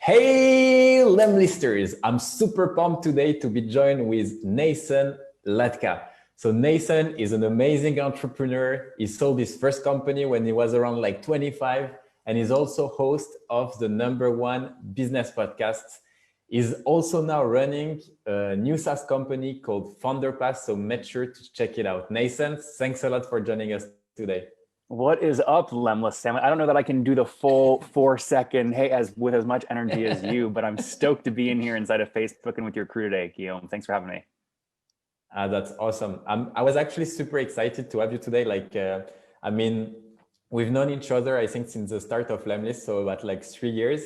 Hey, lemlisters! I'm super pumped today to be joined with Nathan Latka. So Nathan is an amazing entrepreneur. He sold his first company when he was around like 25, and he's also host of the #1 business podcast. He's also now running a new SaaS company called Pass. So make sure to check it out. Nathan, thanks a lot for joining us today. What is up, Lemlist Sam? I don't know that I can do the full 4-second, hey, with as much energy as you, but I'm stoked to be in here inside of Facebook and with your crew today, Guillaume. Thanks for having me. That's awesome. I was actually super excited to have you today. We've known each other, I think, since the start of Lemlist, so about like 3 years.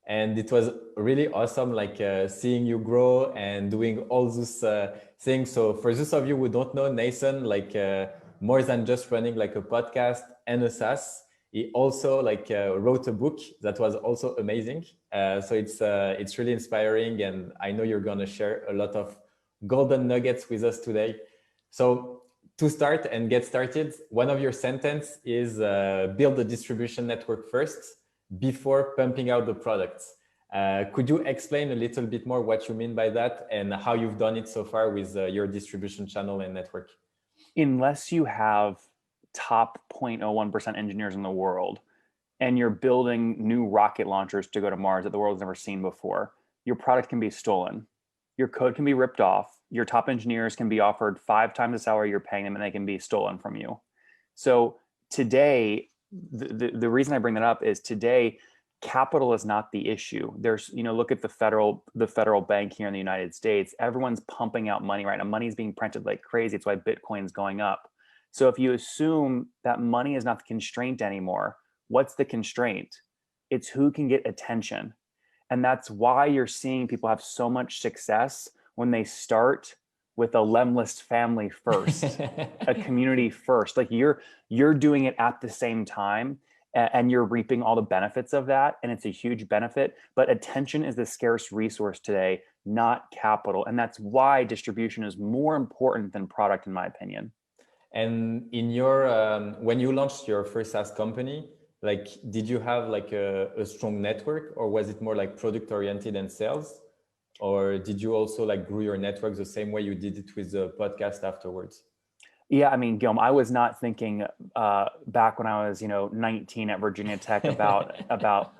And it was really awesome, seeing you grow and doing all those things. So for those of you who don't know Nathan, more than just running like a podcast and a SaaS, he also wrote a book that was also amazing. So it's really inspiring, and I know you're gonna share a lot of golden nuggets with us today. So to start and get started, one of your sentence is build a distribution network first before pumping out the products. Could you explain a little bit more what you mean by that and how you've done it so far with your distribution channel and network? Unless you have top 0.01% engineers in the world and you're building new rocket launchers to go to Mars that the world's never seen before, your product can be stolen. Your code can be ripped off. Your top engineers can be offered 5 times the salary you're paying them, and they can be stolen from you. So today, the reason I bring that up is today, capital is not the issue. There's, look at the federal bank here in the United States. Everyone's pumping out money right now. Money is being printed like crazy. It's why Bitcoin's going up. So if you assume that money is not the constraint anymore, what's the constraint? It's who can get attention. And that's why you're seeing people have so much success when they start with a lemlist family first, a community first. Like you're doing it at the same time, and you're reaping all the benefits of that. And it's a huge benefit. But attention is the scarce resource today, not capital. And that's why distribution is more important than product, in my opinion. And in your when you launched your first SaaS company, did you have a strong network, or was it more like product oriented and sales, or did you also grew your network the same way you did it with the podcast afterwards? Yeah, I mean, Guillaume, I was not thinking back when I was, 19 at Virginia Tech about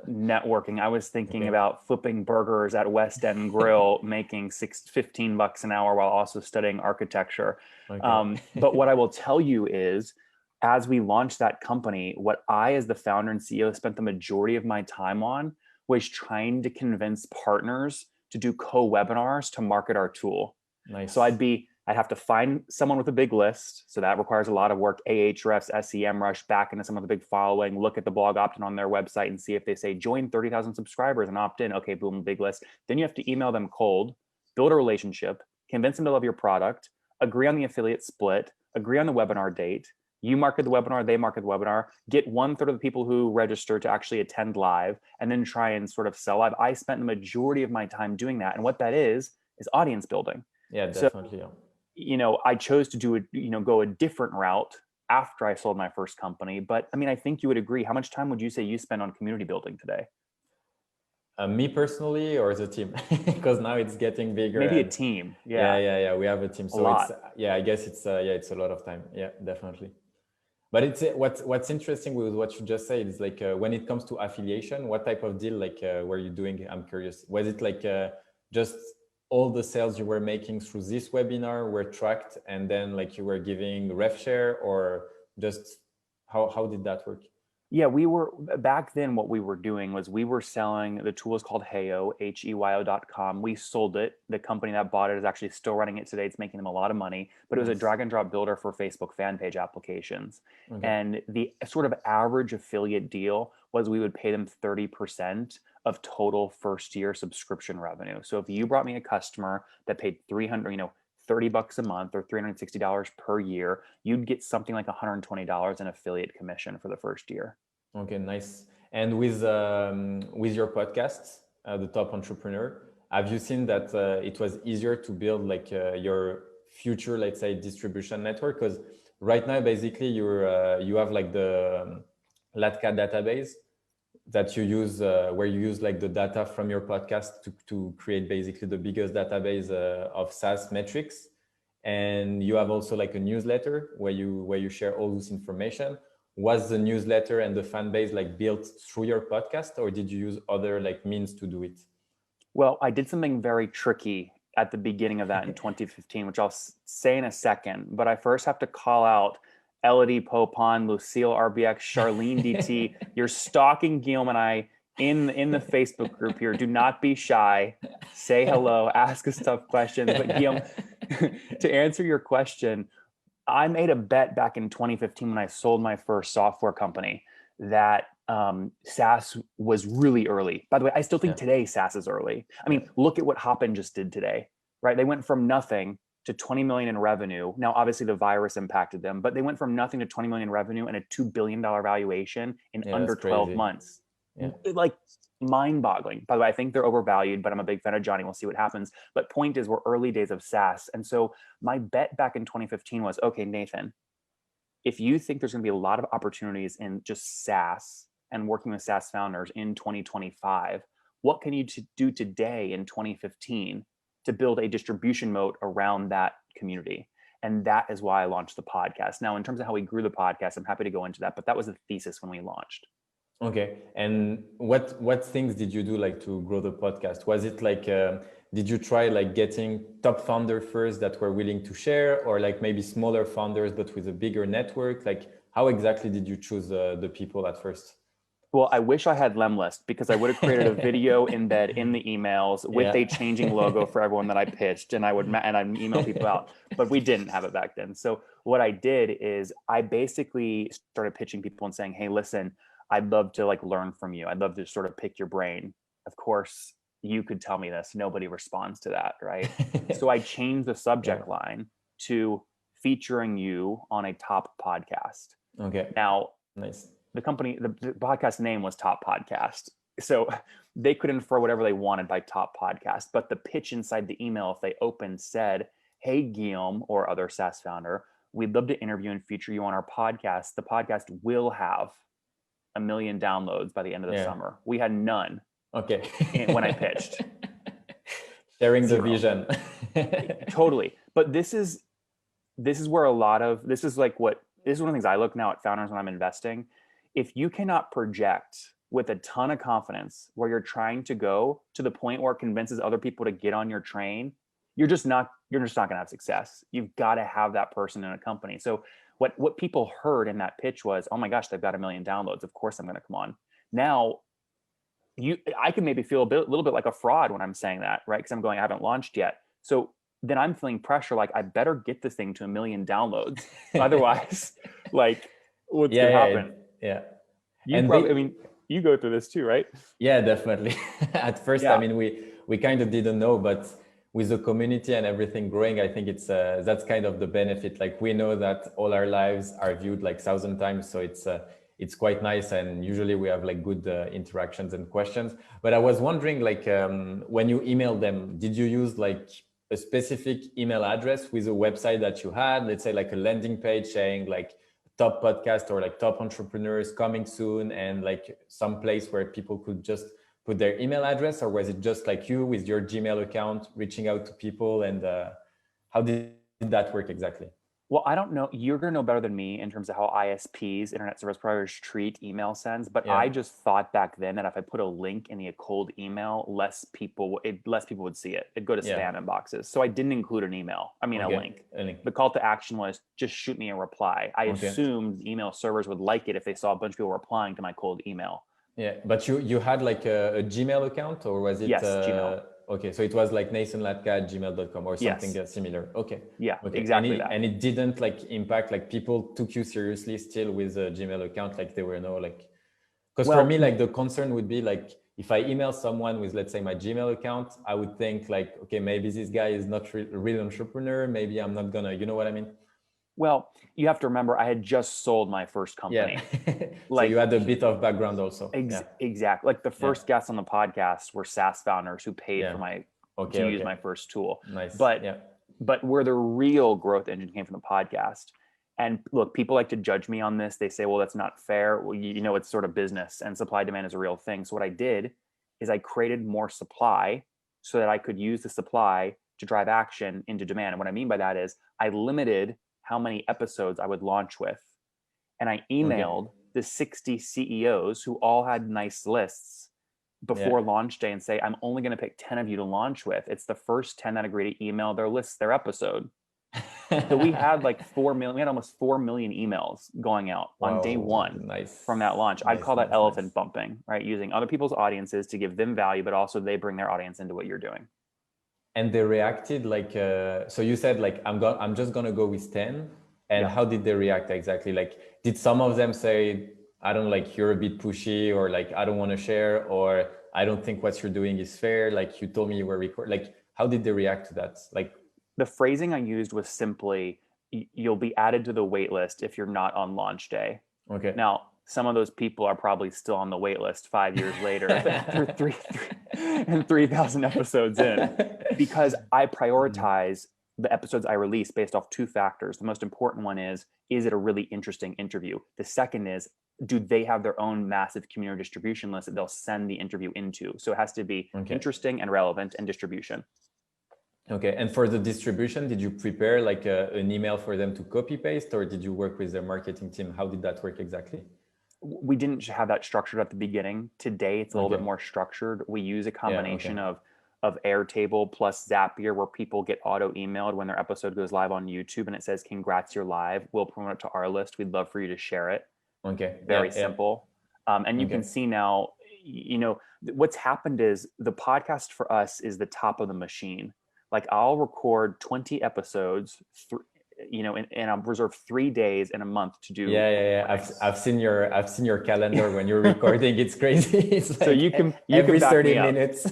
networking. I was thinking about flipping burgers at West End Grill, making $15 an hour while also studying architecture. But what I will tell you is, as we launched that company, what I, as the founder and CEO, spent the majority of my time on was trying to convince partners to do co-webinars to market our tool. Nice. So I'd have to find someone with a big list. So that requires a lot of work, Ahrefs, SEMrush, back into someone with a big following, look at the blog opt-in on their website and see if they say join 30,000 subscribers and opt in. Okay, boom, big list. Then you have to email them cold, build a relationship, convince them to love your product, agree on the affiliate split, agree on the webinar date. You market the webinar, they market the webinar, get 1/3 of the people who register to actually attend live, and then try and sort of sell live. I spent the majority of my time doing that. And what that is audience building. Yeah, definitely. So, I chose to go a different route after I sold my first company. But I mean, I think you would agree. How much time would you say you spend on community building today? Me personally, or the team? Because now it's getting bigger. Maybe a team. Yeah. We have a team. So I guess it's a lot of time. Yeah, definitely. But it's what's interesting with what you just said is when it comes to affiliation, what type of deal were you doing? I'm curious. Was it just all the sales you were making through this webinar were tracked, and then you were giving rev share, or just how did that work? Yeah, back then what we were doing was we were selling, the tool is called Heyo, HEYO.com. We sold it. The company that bought it is actually still running it today. It's making them a lot of money, but it was a drag and drop builder for Facebook fan page applications. Okay. And the sort of average affiliate deal was we would pay them 30% of total first year subscription revenue. So if you brought me a customer that paid $30 a month or $360 per year, you'd get something like $120 in affiliate commission for the first year. Okay, nice. And with your podcast, The Top Entrepreneur, have you seen that it was easier to build your future, let's say, distribution network? Because right now, basically, you have the Latka database, that you use where you use like the data from your podcast to create basically the biggest database of SaaS metrics. And you have also like a newsletter where you share all this information. Was the newsletter and the fan base like built through your podcast, or did you use other like means to do it? Well, I did something very tricky at the beginning of that in 2015, which I'll say in a second. But I first have to call out Elodie Popon, Lucille RBX, Charlene DT. You're stalking Guillaume and I in the Facebook group here. Do not be shy. Say hello. Ask us tough questions. But Guillaume, to answer your question, I made a bet back in 2015 when I sold my first software company that SaaS was really early. By the way, I still think today SaaS is early. I mean, look at what Hopin just did today, right? They went from nothing to 20 million in revenue. Now, obviously the virus impacted them, but they went from nothing to 20 million in revenue and a $2 billion valuation in under 12 months. Yeah. Like mind-boggling. By the way, I think they're overvalued, but I'm a big fan of Johnny. We'll see what happens. But point is, we're early days of SaaS. And so my bet back in 2015 was, okay, Nathan, if you think there's going to be a lot of opportunities in just SaaS and working with SaaS founders in 2025, what can you do today in 2015 to build a distribution moat around that community? And that is why I launched the podcast. Now, in terms of how we grew the podcast, I'm happy to go into that, but that was the thesis when we launched. Okay. And what things did you do like to grow the podcast? Was it like, did you try like getting top founders first that were willing to share, or like maybe smaller founders, but with a bigger network? Like how exactly did you choose the people at first? Well, I wish I had lemlist, because I would have created a video embed in the emails with a changing logo for everyone that I pitched, and I'd email people out, but we didn't have it back then. So what I did is I basically started pitching people and saying, hey, listen, I'd love to like learn from you. I'd love to sort of pick your brain. Of course, you could tell me this. Nobody responds to that, right? So I changed the subject line to featuring you on a top podcast. Okay. Now, nice. The podcast name was Top Podcast. So they could infer whatever they wanted by Top Podcast. But the pitch inside the email, if they opened, said, hey, Guillaume or other SaaS founder, we'd love to interview and feature you on our podcast. The podcast will have 1 million downloads by the end of the summer. We had none. Okay. When I pitched. Sharing the vision. Totally. But this is where this is one of the things I look now at founders when I'm investing. If you cannot project with a ton of confidence where you're trying to go to the point where it convinces other people to get on your train, you're just not going to have success. You've got to have that person in a company. So what people heard in that pitch was, oh my gosh, they've got 1 million downloads. Of course I'm going to come on. Now, I can maybe feel a little bit like a fraud when I'm saying that, right? Because I'm going, I haven't launched yet. So then I'm feeling pressure, like I better get this thing to 1 million downloads. Otherwise, like what's going to happen? Yeah. You go through this too, right? Yeah, definitely. At first, I mean, we kind of didn't know, but with the community and everything growing, I think it's that's kind of the benefit. Like we know that all our lives are viewed like 1,000 times, so it's quite nice, and usually we have like good interactions and questions. But I was wondering, like when you emailed them, did you use like a specific email address with a website that you had, let's say like a landing page saying like top podcast or like top entrepreneurs coming soon, and like some place where people could just put their email address? Or was it just like you with your Gmail account reaching out to people? And how did that work exactly? Well, I don't know. You're going to know better than me in terms of how ISPs, internet service providers, treat email sends. But I just thought back then that if I put a link in the cold email, less people would see it. It'd go to spam inboxes. So I didn't include an email. I mean, a link. The call to action was just shoot me a reply. I assumed email servers would like it if they saw a bunch of people replying to my cold email. Yeah, but you had like a Gmail account, or was it? Yes, Gmail. Okay, so it was like nathanlatka@gmail.com or something similar. Okay. Yeah, okay. Exactly. And it didn't like impact, like people took you seriously still with a Gmail account, like there were no like, because for me, like the concern would be like, if I email someone with, let's say, my Gmail account, I would think like, okay, maybe this guy is not a real entrepreneur. Maybe I'm not gonna, you know what I mean? Well, you have to remember, I had just sold my first company. Yeah. So you had a bit of background also. Exactly. Like the first guests on the podcast were SaaS founders who paid for to use my first tool. Nice. But where the real growth engine came from the podcast And look, people like to judge me on this. They say, well, that's not fair. Well, you know, it's sort of business and supply demand is a real thing. So what I did is I created more supply so that I could use the supply to drive action into demand. And what I mean by that is I limited how many episodes I would launch with. And I emailed the 60 CEOs who all had nice lists before launch day and say, I'm only going to pick 10 of you to launch with. It's the first 10 that agree to email their list, their episode. So we had like 4 million, we had almost 4 million emails going out on day one from that launch. I'd call that elephant bumping, right? Using other people's audiences to give them value, but also they bring their audience into what you're doing. And they reacted like, so you said like, I'm just going to go with 10. And how did they react exactly? Like, did some of them say, I don't like, you're a bit pushy, or like, I don't want to share, or I don't think what you're doing is fair. Like you told me you were recording, like, how did they react to that? Like, the phrasing I used was simply, you'll be added to the wait list if you're not on launch day. Okay. Now, some of those people are probably still on the wait list 5 years later and 3,000 episodes in, because I prioritize the episodes I release based off two factors. The most important one is it a really interesting interview? The second is, do they have their own massive community distribution list that they'll send the interview into? So it has to be interesting and relevant and distribution. Okay. And for the distribution, did you prepare like an email for them to copy paste, or did you work with their marketing team? How did that work exactly? We didn't have that structured at the beginning. Today, it's a little bit more structured. We use a combination of Airtable plus Zapier, where people get auto emailed when their episode goes live on YouTube and it says, congrats, you're live. We'll promote it to our list. We'd love for you to share it. Okay. Very simple. And you can see now, you know, what's happened is the podcast for us is the top of the machine. Like I'll record 20 episodes, you know, and I'll reserve 3 days in a month to do. I've seen your calendar when you're recording. It's crazy. It's like so you can every back 30 me up. minutes.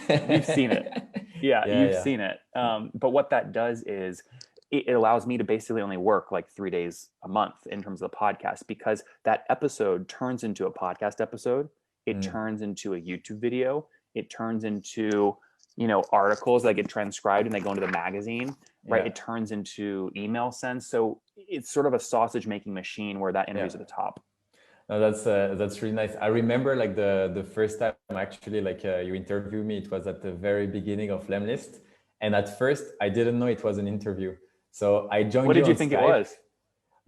You've seen it. You've seen it. But what that does is it allows me to basically only work like 3 days a month in terms of the podcast, because that episode turns into a podcast episode. It turns into a YouTube video. It turns into, you know, articles that get transcribed and they go into the magazine, right? It turns into email sends. So it's sort of a sausage making machine where that interview's at the top. No, that's really nice. I remember like the first time actually, like you interviewed me, it was at the very beginning of lemlist. And at first I didn't know it was an interview. So I joined. What did you on think Skype. it was?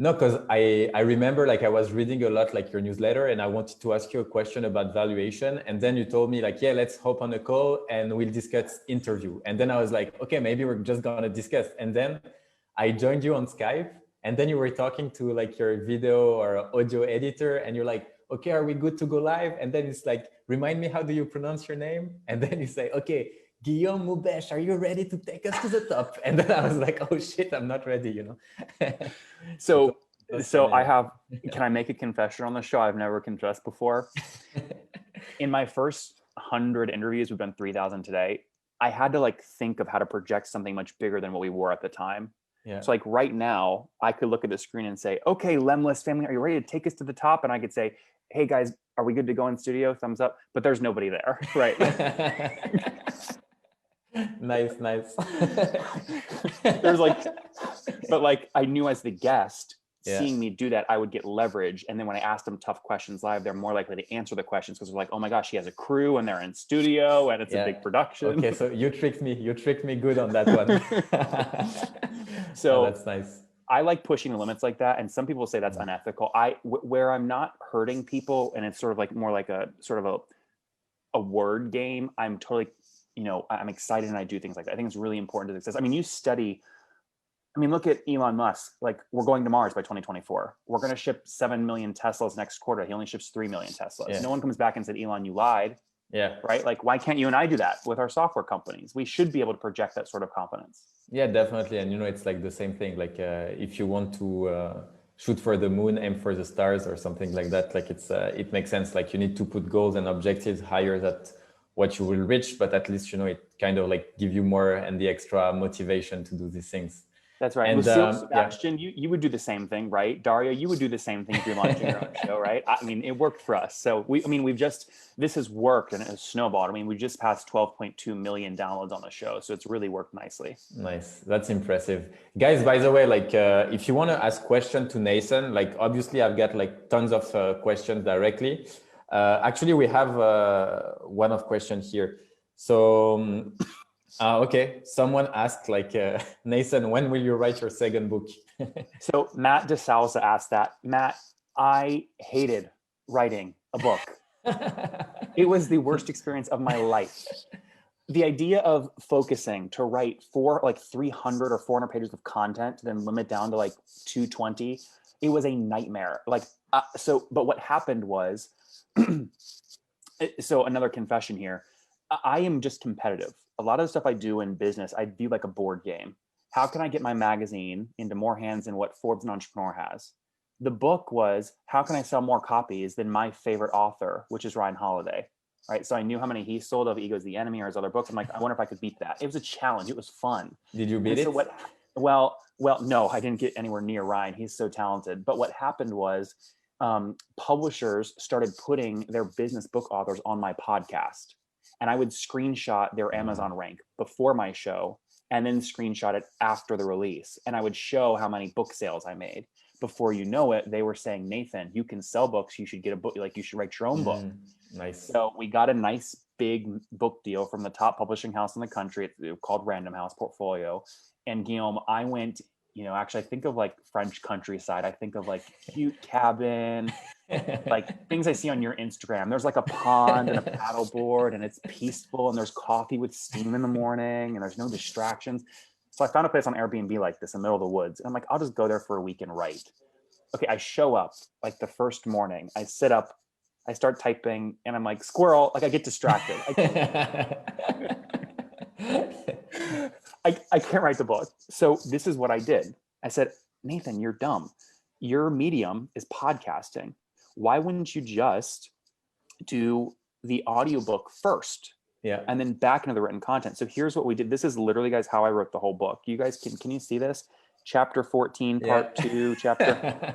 No, because I remember like I was reading a lot like your newsletter, and I wanted to ask you a question about valuation. And then you told me like, yeah, let's hop on a call and we'll discuss interview. And then I was like, okay, maybe we're just gonna discuss. And then I joined you on Skype, and then you were talking to like your video or audio editor, and you're like, okay, are we good to go live? And then it's like, remind me, how do you pronounce your name? And then you say, okay, Guillaume Moubesh, are you ready to take us to the top? And then I was like, oh shit, I'm not ready, you know? So I have, can I make a confession on the show? I've never confessed before. In my first 100 interviews, we've done 3,000 today. I had to like think of how to project something much bigger than what we were at the time. Yeah. So like right now, I could look at the screen and say, okay, lemlist family, are you ready to take us to the top? And I could say, hey guys, are we good to go in studio? Thumbs up. But there's nobody there, right? Nice. There's like, but like I knew as the guest, seeing me do that, I would get leverage. And then when I asked them tough questions live, they're more likely to answer the questions because they're like, oh my gosh, he has a crew and they're in studio and it's a big production. Okay, so you tricked me good on that one. So that's nice. I like pushing the limits like that. And some people say that's unethical. Where I'm not hurting people and it's sort of like more like a sort of a word game, I'm totally, you know, I'm excited and I do things like that. I think it's really important to success. I mean, look at Elon Musk. Like, we're going to Mars by 2024. We're going to ship 7 million Teslas next quarter. He only ships 3 million Teslas. Yeah. No one comes back and said, Elon, you lied. Yeah. Right? Like, why can't you and I do that with our software companies? We should be able to project that sort of confidence. Yeah, definitely. And, you know, it's like the same thing. Like, if you want to shoot for the moon, aim for the stars or something like that, like it makes sense. Like, you need to put goals and objectives higher than what you will reach, but at least, you know, it kind of like give you more and the extra motivation to do these things. That's right. And Lucille, yeah. Sebastian, you would do the same thing, right? Dario, you would do the same thing if you're launching your own show, right? I mean, it worked for us. So this has worked and it has snowballed. I mean, we just passed 12.2 million downloads on the show. So it's really worked nicely. Nice. That's impressive. Guys, by the way, like if you want to ask question to Nathan, like obviously I've got like tons of questions directly. Actually, we have one of question here. So, okay. Someone asked like, Nathan, when will you write your second book? So Matt DeSalza asked that. Matt, I hated writing a book. It was the worst experience of my life. The idea of focusing to write 300 or 400 pages of content to then limit down to like 220, it was a nightmare. But what happened was, so another confession here, I am just competitive. A lot of the stuff I do in business, I view like a board game. How can I get my magazine into more hands than what Forbes and Entrepreneur has? The book was, how can I sell more copies than my favorite author, which is Ryan Holiday? Right. So I knew how many he sold of Ego's the Enemy or his other books. I'm like, I wonder if I could beat that. It was a challenge. It was fun. Did you beat it? Well, no, I didn't get anywhere near Ryan. He's so talented. But what happened was publishers started putting their business book authors on my podcast. And I would screenshot their Amazon rank before my show and then screenshot it after the release. And I would show how many book sales I made. Before you know it, they were saying, Nathan, you can sell books. You should get a book. Like you should write your own book. Nice. So we got a nice big book deal from the top publishing house in the country. It's called Random House Portfolio. And Guillaume, I went, actually I think of like French countryside. I think of like cute cabin, like things I see on your Instagram. There's like a pond and a paddleboard and it's peaceful and there's coffee with steam in the morning and there's no distractions. So I found a place on Airbnb like this in the middle of the woods. And I'm like, I'll just go there for a week and write. Okay, I show up like the first morning. I sit up, I start typing, and I'm like, squirrel, like I get distracted. I can't write the book. So this is what I did. I said, Nathan, you're dumb. Your medium is podcasting. Why wouldn't you just do the audiobook first? Yeah. And then back into the written content. So here's what we did. This is literally, guys, how I wrote the whole book. You guys, can you see this? Chapter 14, part 2, chapter.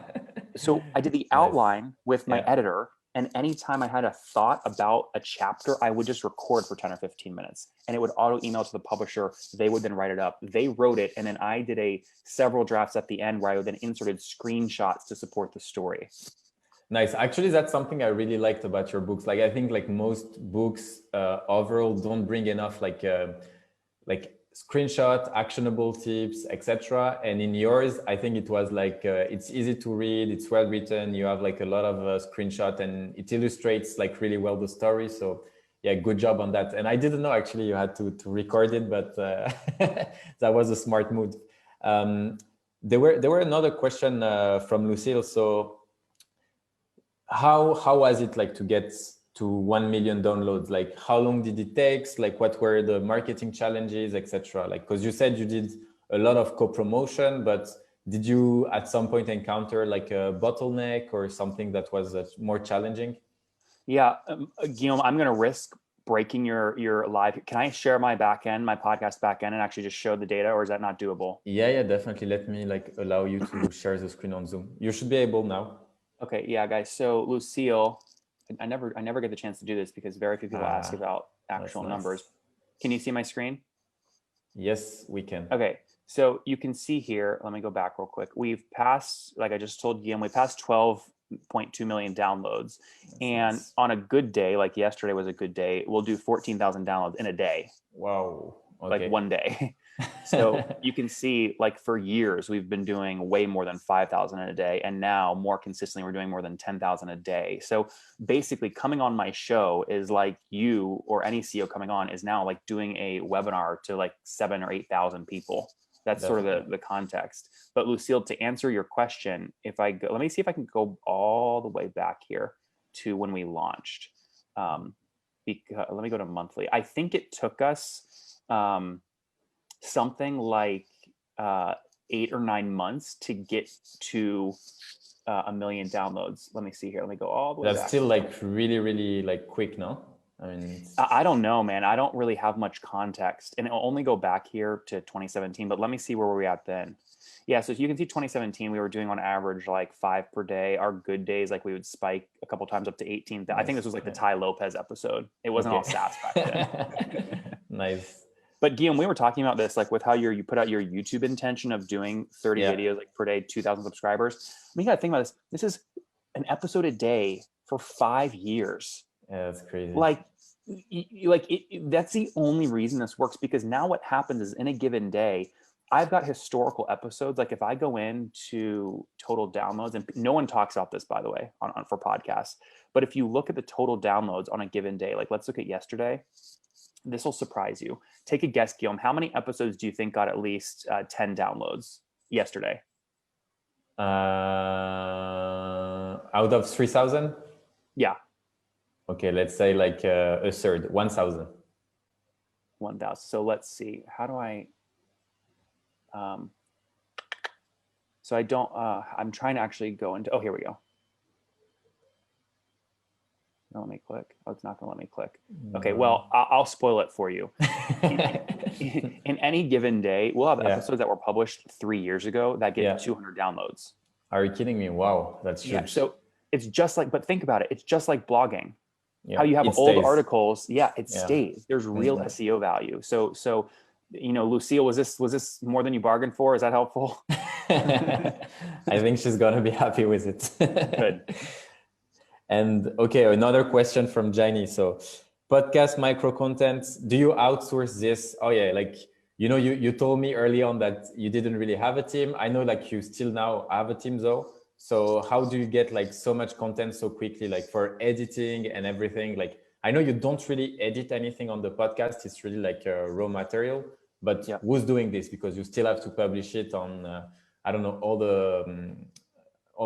So I did the outline with my editor. And anytime I had a thought about a chapter, I would just record for 10 or 15 minutes and it would auto email to the publisher. They would then write it up. They wrote it. And then I did several drafts at the end where I would then inserted screenshots to support the story. Nice. Actually, that's something I really liked about your books. Like, I think like most books overall don't bring enough like screenshot, actionable tips, etc. And in yours, I think it was like it's easy to read, it's well written. You have like a lot of screenshot, and it illustrates like really well the story. So yeah, good job on that. And I didn't know actually you had to record it, but that was a smart move. There were another question from Lucille. So how was it like to get to 1 million downloads? Like how long did it take? Like what were the marketing challenges, etc.? Like, because you said you did a lot of co-promotion, but did you at some point encounter like a bottleneck or something that was more challenging? Yeah, Guillaume, I'm going to risk breaking your live. Can I share my backend, my podcast backend, and actually just show the data, or is that not doable? Yeah, definitely. Let me like allow you to share the screen on Zoom. You should be able now. Okay, yeah, guys. So Lucille, I never get the chance to do this because very few people ask about actual numbers. Can you see my screen? Yes, we can. Okay, so you can see here, let me go back real quick. We've passed, like I just told Guillaume, we passed 12.2 million downloads. And on a good day, like yesterday was a good day, we'll do 14,000 downloads in a day. Wow. Okay. Like one day. So you can see like for years, we've been doing way more than 5,000 in a day. And now more consistently, we're doing more than 10,000 a day. So basically coming on my show is like you or any CEO coming on is now like doing a webinar to like 7,000 or 8,000 people. That's sort of the context. But Lucille, to answer your question, if I go, let me see if I can go all the way back here to when we launched. Because, let me go to monthly. I think it took us something like 8 or 9 months to get to 1 million downloads. Let me see here. Let me go all the way back. That's still like really like quick, no? I mean, I don't know, man. I don't really have much context, and it'll only go back here to 2017. But let me see where we're at then. Yeah, so you can see 2017, we were doing on average like 5 per day. Our good days, like we would spike a couple times up to 18. I think this was like the Ty Lopez episode. It wasn't all SaaS back then. Nice. But Guillaume, we were talking about this, like with how you put out your YouTube intention of doing 30 videos like per day, 2,000 subscribers. I mean, you got to think about this. This is an episode a day for 5 years. Yeah, that's crazy. Like, that's the only reason this works, because now what happens is in a given day, I've got historical episodes. Like if I go into total downloads, and no one talks about this, by the way, on for podcasts, but if you look at the total downloads on a given day, like let's look at yesterday, this will surprise you. Take a guess, Guillaume. How many episodes do you think got at least 10 downloads yesterday? Out of 3,000? Yeah. Okay, let's say like a third, 1,000. 1,000. So let's see. How do I? So I don't. I'm trying to actually go into. Oh, here we go. No, let me click. Oh, it's not going to let me click. Okay, well, I'll spoil it for you. In any given day, we'll have episodes that were published 3 years ago that get 200 downloads. Are you kidding me? Wow, that's huge. Yeah, so it's just like, but think about it. It's just like blogging. Yeah, how you have old articles. Yeah, it stays. There's real SEO value. So Lucille, was this more than you bargained for? Is that helpful? I think she's gonna be happy with it. Good. And okay, another question from Janie. So podcast micro content, do you outsource this? Oh yeah, like, you told me early on that you didn't really have a team. I know like you still now have a team though. So how do you get like so much content so quickly, like for editing and everything? Like, I know you don't really edit anything on the podcast. It's really like raw material, but who's doing this? Because you still have to publish it on, I don't know, all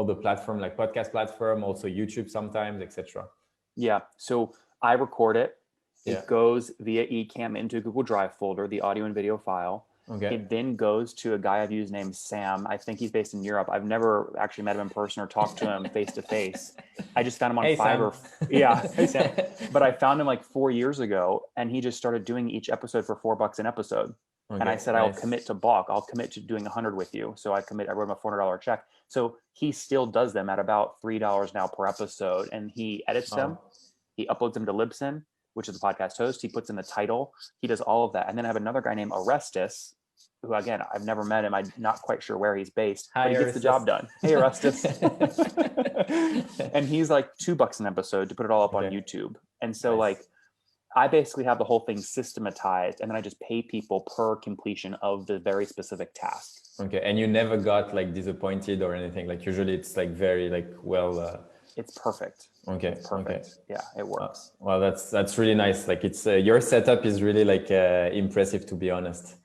the platform, like podcast platform, also YouTube sometimes, etc. Yeah. So I record it. It goes via eCam into Google Drive folder, the audio and video file. Okay. It then goes to a guy I've used named Sam. I think he's based in Europe. I've never actually met him in person or talked to him face to face. I just found him on Fiverr. Sam. Yeah. Hey, Sam. But I found him like 4 years ago, and he just started doing each episode for $4 an episode. Okay, and I said, I'll commit to bulk. I'll commit to doing 100 with you. So I wrote him a $400 check. So he still does them at about $3 now per episode. And he edits them. He uploads them to Libsyn, which is the podcast host. He puts in the title. He does all of that. And then I have another guy named Orestes, who, again, I've never met him. I'm not quite sure where he's based, but he gets the job done. Hey, Orestes. And he's like $2 an episode to put it all up on YouTube. And so I basically have the whole thing systematized, and then I just pay people per completion of the very specific task. Okay. And you never got like disappointed or anything? Like usually it's like very like, well, it's perfect. Okay. It's perfect. Okay. Yeah, it works. Well, that's really nice. Like it's your setup is really like impressive, to be honest.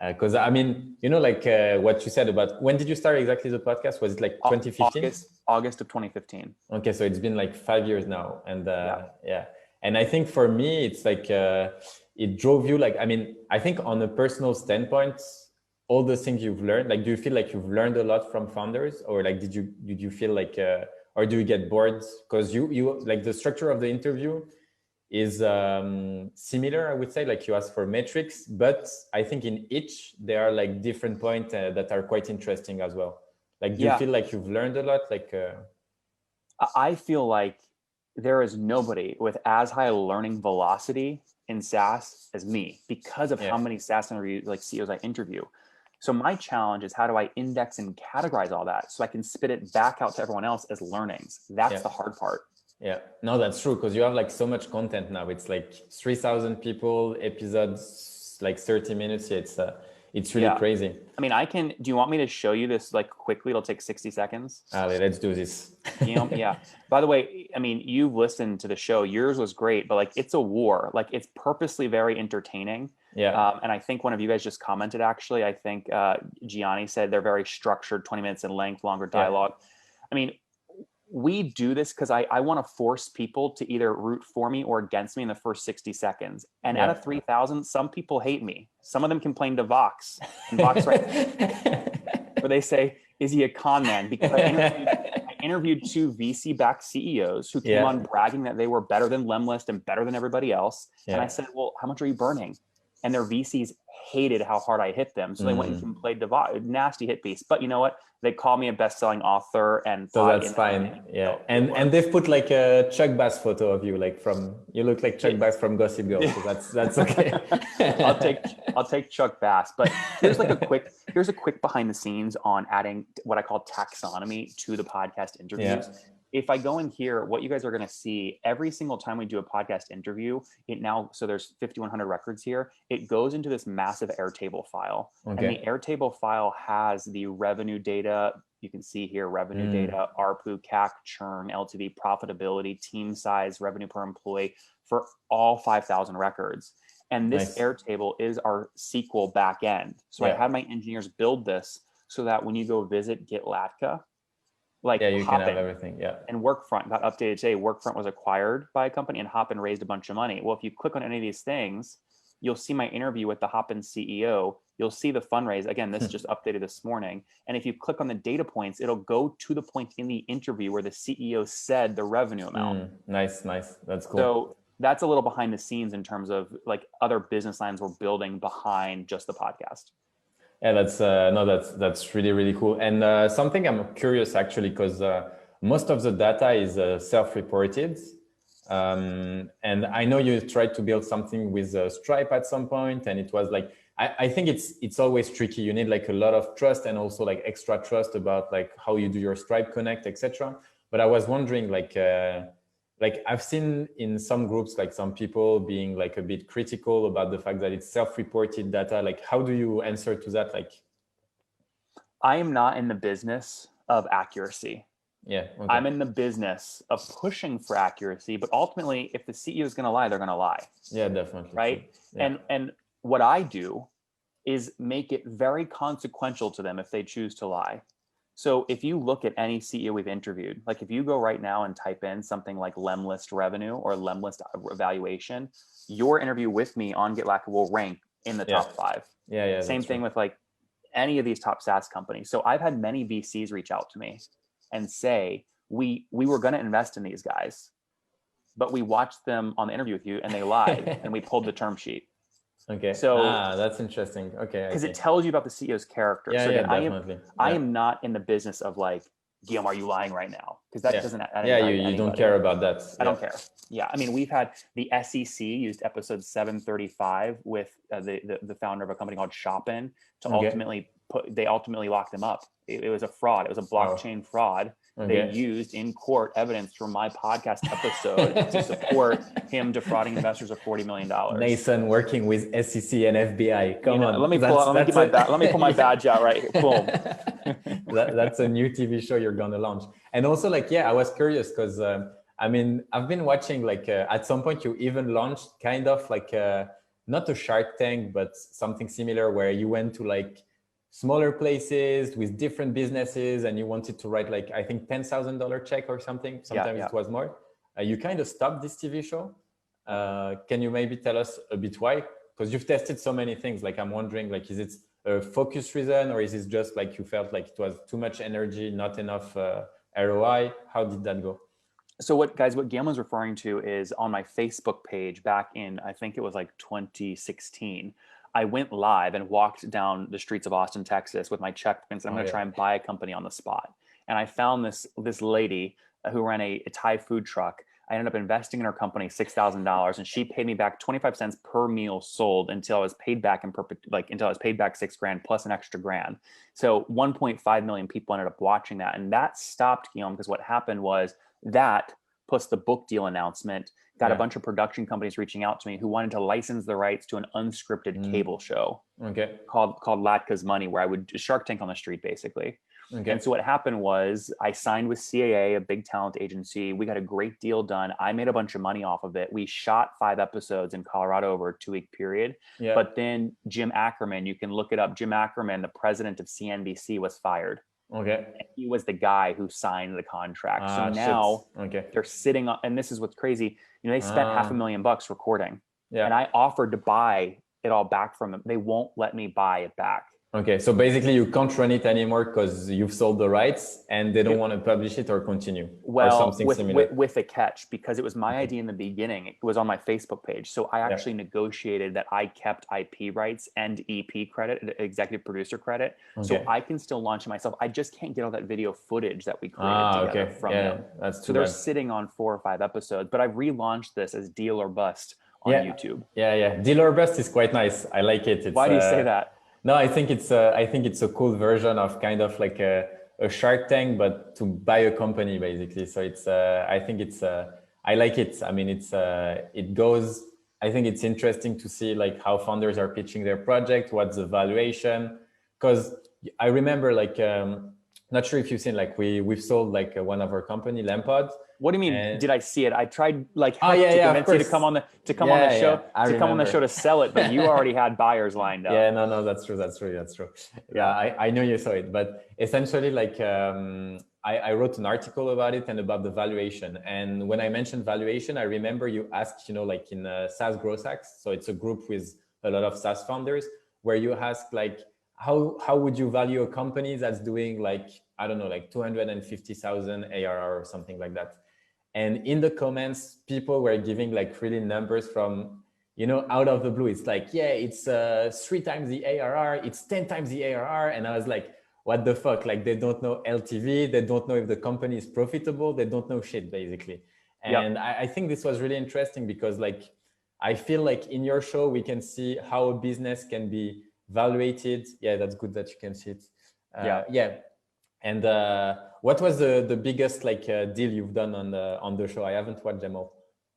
Because I mean, like what you said about, when did you start exactly the podcast? Was it like 2015? August of 2015. Okay, so it's been like 5 years now, and and I think for me, it's like it drove you. Like, I mean, I think on a personal standpoint, all the things you've learned, like, do you feel like you've learned a lot from founders, or like did you feel like, or do you get bored? Because you like the structure of the interview is similar, I would say, like you ask for metrics, but I think in each there are like different points that are quite interesting as well. Like, do you feel like you've learned a lot? Like, I feel like there is nobody with as high a learning velocity in SaaS as me, because of how many SaaS interviews, like CEOs I interview. So my challenge is, how do I index and categorize all that so I can spit it back out to everyone else as learnings? That's the hard part. Yeah, no, that's true. Because you have like so much content now. It's like 3,000 people, episodes, like 30 minutes. It's really crazy. I mean, do you want me to show you this like quickly? It'll take 60 seconds. Let's do this. Yeah. By the way, I mean, you've listened to the show. Yours was great, but like, it's a war. Like, it's purposely very entertaining. Yeah. And I think one of you guys just commented, actually, I think Gianni said they're very structured, 20 minutes in length, longer dialogue. I mean, we do this because I want to force people to either root for me or against me in the first 60 seconds. And out of 3,000, some people hate me. Some of them complain to Vox. And Vox, where they say, is he a con man? Because I interviewed 2 VC-backed CEOs who came on bragging that they were better than lemlist and better than everybody else. And I said, well, how much are you burning? And their VCs hated how hard I hit them. So they went and played nasty hit piece. But you know what? They called me a best-selling author and so that's fine. Yeah. So And they've put like a Chuck Bass photo of you, like you look like Chuck Bass from Gossip Girl. So that's okay. I'll take Chuck Bass. But here's a quick behind the scenes on adding what I call taxonomy to the podcast interviews. Yeah. If I go in here, what you guys are going to see every single time we do a podcast interview, so there's 5,100 records here. It goes into this massive Airtable file. Okay. And the Airtable file has the revenue data. You can see here, revenue data, ARPU, CAC, churn, LTV, profitability, team size, revenue per employee for all 5,000 records. And this Airtable is our SQL backend. So I had my engineers build this so that when you go visit Get Latka, you can have everything. Yeah. And Workfront got updated today. Workfront was acquired by a company and Hopin raised a bunch of money. Well, if you click on any of these things, you'll see my interview with the Hopin CEO. You'll see the fundraise. Again, this just updated this morning. And if you click on the data points, it'll go to the point in the interview where the CEO said the revenue amount. Nice. That's cool. So that's a little behind the scenes in terms of like other business lines we're building behind just the podcast. Yeah, that's really, really cool. And something I'm curious actually, because most of the data is self-reported. And I know you tried to build something with Stripe at some point, and it was like, I think it's always tricky. You need like a lot of trust and also like extra trust about like how you do your Stripe Connect, etc. But I was wondering like I've seen in some groups, like some people being like a bit critical about the fact that it's self-reported data. Like, how do you answer to that? Like, I am not in the business of accuracy. Yeah. Okay. I'm in the business of pushing for accuracy, but ultimately, if the CEO is going to lie, they're going to lie. Yeah, definitely. Right. Yeah. And what I do is make it very consequential to them if they choose to lie. So if you look at any CEO we've interviewed, like if you go right now and type in something like lemlist revenue or lemlist evaluation, your interview with me on GitLatka will rank in the top 5. Yeah. Same thing with like any of these top SaaS companies. So I've had many VCs reach out to me and say, we were going to invest in these guys, but we watched them on the interview with you and they lied and we pulled the term sheet. Okay. So that's interesting. Okay. Because it tells you about the CEO's character. Yeah, so again, definitely. I am not in the business of like, Guillaume, are you lying right now? Because that doesn't. You don't care about that. I don't care. Yeah. I mean, we've had the SEC used episode 735 with the founder of a company called Shopin to ultimately locked them up. It was a fraud. It was a blockchain fraud. They used in court evidence from my podcast episode to support him defrauding investors of $40 million. Nathan working with SEC and FBI. Come on. Let me pull my badge out right here. Boom. That's a new TV show you're gonna launch. And also, like, I was curious because I mean, I've been watching like at some point you even launched kind of like not a Shark Tank, but something similar where you went to like smaller places with different businesses and you wanted to write like, I think $10,000 check or something. Sometimes it was more. You kind of stopped this TV show. Can you maybe tell us a bit why? Because you've tested so many things. Like, I'm wondering, like, is it a focus reason or is it just like you felt like it was too much energy, not enough ROI? How did that go? So what Guillaume was referring to is on my Facebook page back in, I think it was like 2016. I went live and walked down the streets of Austin, Texas with my checkbook and said, I'm going to try and buy a company on the spot. And I found this lady who ran a Thai food truck. I ended up investing in her company $6,000 and she paid me back 25 cents per meal sold until I was paid back until I was paid back $6,000 plus an extra grand. So 1.5 million people ended up watching that. And that stopped Guillaume because what happened was that plus the book deal announcement got a bunch of production companies reaching out to me who wanted to license the rights to an unscripted cable show called Latka's Money, where I would Shark Tank on the street, basically. And so what happened was I signed with CAA, a big talent agency. We got a great deal done. I made a bunch of money off of it. We shot 5 episodes in Colorado over a 2-week period. But then Jim Ackerman, you can look it up. Jim Ackerman, the president of CNBC, was fired. And he was the guy who signed the contract. So now they're sitting on, and this is what's crazy. You know, they spent $500,000 recording. And I offered to buy it all back from them. They won't let me buy it back. Okay, so basically you can't run it anymore because you've sold the rights and they don't want to publish it or continue or Well, something similar. with a catch, because it was my Okay. idea in the beginning. It was on my Facebook page. So I Yeah. actually negotiated that I kept IP rights and EP credit, executive producer credit. So Okay. I can still launch it myself. I just can't get all that video footage that we created Ah, together okay. from Yeah, them. that's So too they're bad. sitting on 4 or 5 episodes, but I've relaunched this as Deal or Bust on Yeah. YouTube. Yeah. Deal or Bust is quite nice. I like it. It's Why do you say that? no, I think it's a cool version of kind of like a Shark Tank, but to buy a company basically. So it's I think it's I like it. I mean, it goes. I think it's interesting to see like how founders are pitching their project, what's the valuation, because I remember like not sure if you've seen like we've sold like one of our company, Lampod. What do you mean? And Did I see it? I tried like oh heck to yeah, of convince you to course. come on the show I to come on the remember. show to sell it, but you already had buyers lined up. Yeah, no, that's true. Yeah, I know you saw it, but essentially, like, I wrote an article about it and about the valuation. And when I mentioned valuation, I remember you asked, like in SaaS Growth Hacks. So it's a group with a lot of SaaS founders where you ask, like, how would you value a company that's doing like, I don't know, like 250,000 ARR or something like that. And in the comments, people were giving like really numbers from, out of the blue. It's like, yeah, it's 3 times the ARR, it's 10 times the ARR. And I was like, what the fuck? Like they don't know LTV, they don't know if the company is profitable, they don't know shit basically. And Yep. I think this was really interesting because like, I feel like in your show, we can see how a business can be evaluated. Yeah, that's good that you can see it. Yeah. And what was the biggest like deal you've done on the show? I haven't watched them all.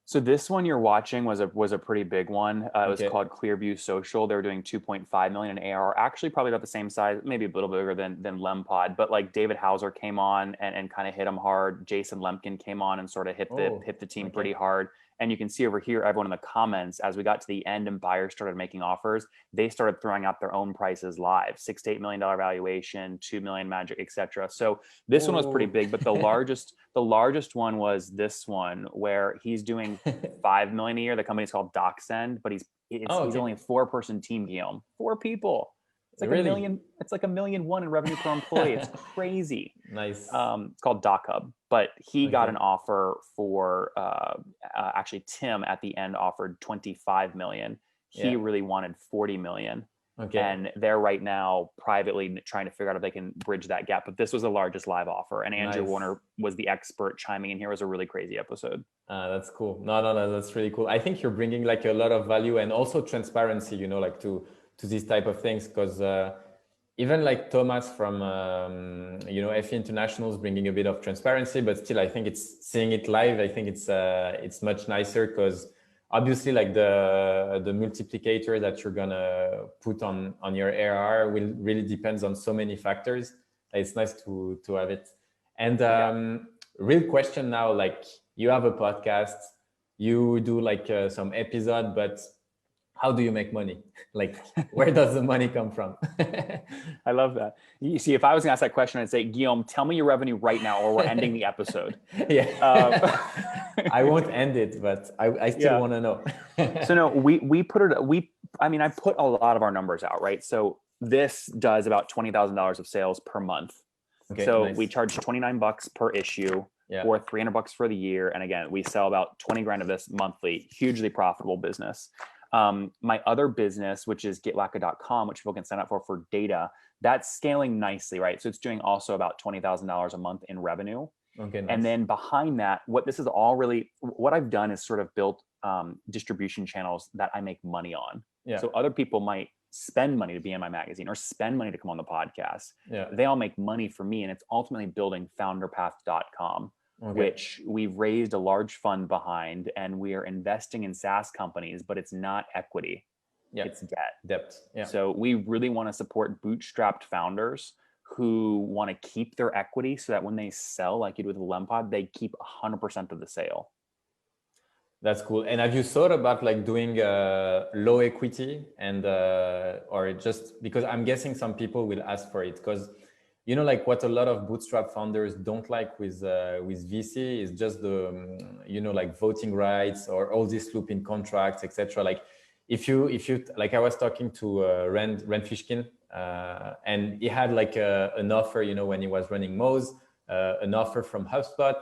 So this one you're watching was a pretty big one. It was Okay. called Clearview Social. They were doing 2.5 million in ARR, actually probably about the same size, maybe a little bigger than Lempod. But like David Hauser came on and kind of hit them hard. Jason Lemkin came on and sort of hit the team pretty hard. And you can see over here, everyone in the comments, as we got to the end and buyers started making offers, they started throwing out their own prices live, $6 to $8 million valuation, 2 million magic, etc. So this one was pretty big, but the largest one was this one where he's doing 5 million a year. The company's called DocSend, but he's only a 4-person team, Guillaume. 4 people. It's like Really? $1 million. It's like $1.1 million in revenue per employee. It's crazy. Nice. It's called DocHub, but he got an offer for actually Tim at the end offered 25 million. He really wanted 40 million. Okay. And they're right now privately trying to figure out if they can bridge that gap. But this was the largest live offer. And Andrew Warner was the expert chiming in here. It was a really crazy episode. That's cool. No, that's really cool. I think you're bringing like a lot of value and also transparency, like to these type of things. Because even like Thomas from, FE International is bringing a bit of transparency, but still I think it's seeing it live. I think it's much nicer because obviously like the multiplicator that you're gonna put on your ARR will really depends on so many factors. It's nice to have it. And real question now, like you have a podcast, you do like some episode, but how do you make money? Like where does the money come from? I love that. You see, if I was gonna ask that question, I'd say, Guillaume, tell me your revenue right now or we're ending the episode. Yeah. I won't end it, but I still want to know. So no, I put a lot of our numbers out, right? So this does about $20,000 of sales per month. Okay, so nice. We charge $29 per issue or $300 for the year. And again, we sell about 20 grand of this monthly, hugely profitable business. My other business, which is getlatka.com, which people can sign up for data, that's scaling nicely, right? So it's doing also about $20,000 a month in revenue. Okay, nice. And then behind that, what I've done is sort of built distribution channels that I make money on. Yeah. So other people might spend money to be in my magazine or spend money to come on the podcast. Yeah. They all make money for me. And it's ultimately building founderpath.com. Okay. Which we've raised a large fund behind, and we are investing in SaaS companies, but it's not equity. Yeah. It's debt. Yeah. So we really want to support bootstrapped founders who want to keep their equity so that when they sell, like you do with Lempod, they keep 100% of the sale. That's cool. And have you thought about like doing low equity and or just because I'm guessing some people will ask for it because like what a lot of bootstrap founders don't like with VC is just the like voting rights or all this loop in contracts, etc. Like if you like, I was talking to Rand Fishkin, and he had like an offer, when he was running Moz, an offer from HubSpot.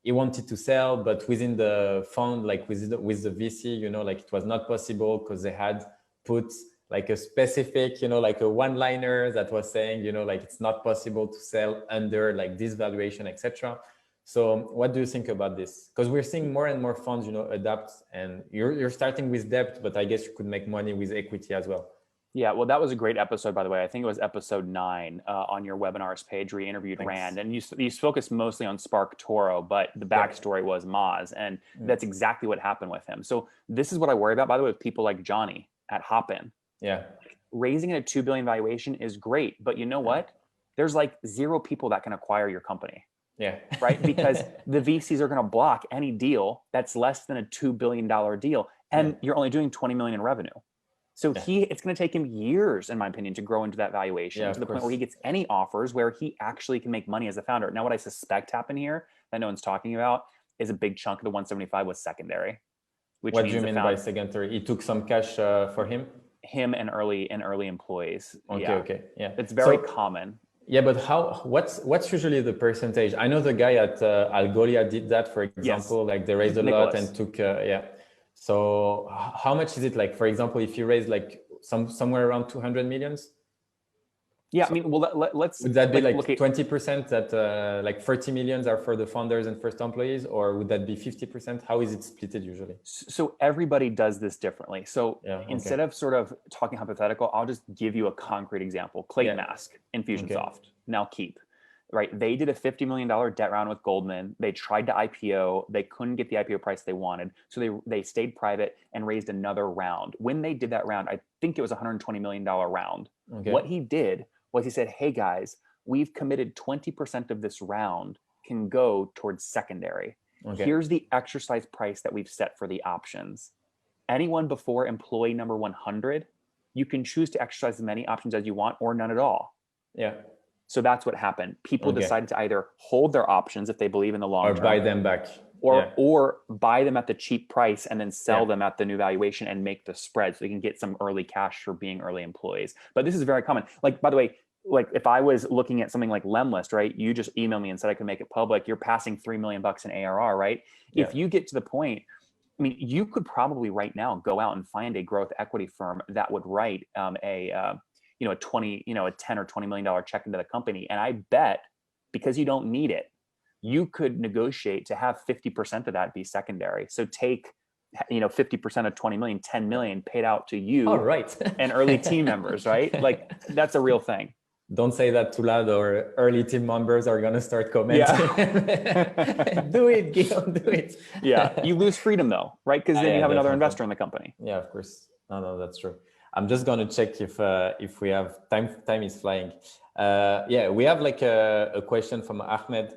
He wanted to sell, but within the fund, like with the VC, like it was not possible because they had put like a specific, like a one-liner that was saying, like it's not possible to sell under like this valuation, etc. So what do you think about this? Because we're seeing more and more funds, adapt, and you're starting with debt, but I guess you could make money with equity as well. Yeah, well, that was a great episode, by the way. I think it was episode 9 on your webinars page where you interviewed Thanks. Rand, and you focused mostly on Spark Toro, but the backstory was Moz, and that's exactly what happened with him. So this is what I worry about, by the way, with people like Johnny at Hopin. Yeah. Raising a 2 billion valuation is great, but you know what? There's like 0 people that can acquire your company. Yeah. Right? Because the VCs are going to block any deal that's less than a $2 billion deal, and you're only doing 20 million in revenue. So it's going to take him years, in my opinion, to grow into that valuation to the point where he gets any offers where he actually can make money as a founder. Now, what I suspect happened here that no one's talking about is a big chunk of the 175 was secondary. What do you mean by secondary? He took some cash for him? Him and early employees. Okay. Yeah. It's very common. Yeah, but what's usually the percentage? I know the guy at Algolia did that, for example. Like they raised a lot and took So how much is it, like, for example, if you raise like somewhere around 200 millions? Yeah, so, I mean, well, let's. Would that be like 20% that like 30 millions are for the founders and first employees, or would that be 50%? How is it splitted usually? So everybody does this differently. So instead of sort of talking hypothetical, I'll just give you a concrete example. Clayton Mask, Infusionsoft, now Keep, right? They did a $50 million debt round with Goldman. They tried to IPO. They couldn't get the IPO price they wanted. So they stayed private and raised another round. When they did that round, I think it was a $120 million round. What he did was he said, hey guys, we've committed 20% of this round can go towards secondary. Here's the exercise price that we've set for the options. Anyone before employee number 100, you can choose to exercise as many options as you want or none at all. Yeah. So that's what happened. People decided to either hold their options if they believe in the long term, or buy them back, or buy them at the cheap price and then sell them at the new valuation and make the spread so they can get some early cash for being early employees. But this is very common. Like, by the way, like if I was looking at something like Lemlist, right? You just emailed me and said I could make it public. You're passing $3 million in ARR, right? Yeah. If you get to the point, I mean, you could probably right now go out and find a growth equity firm that would write a 10 or $20 million check into the company. And I bet, because you don't need it, you could negotiate to have 50% of that be secondary. So take, 50% of 20 million, 10 million paid out to you and early team members, right? Like that's a real thing. Don't say that too loud or early team members are going to start commenting. Yeah. Do it, Guillaume, do it. Yeah, you lose freedom though, right? Because then you have another investor in the company. Yeah, of course. No, that's true. I'm just going to check if we have time. Time is flying. We have like a question from Ahmed.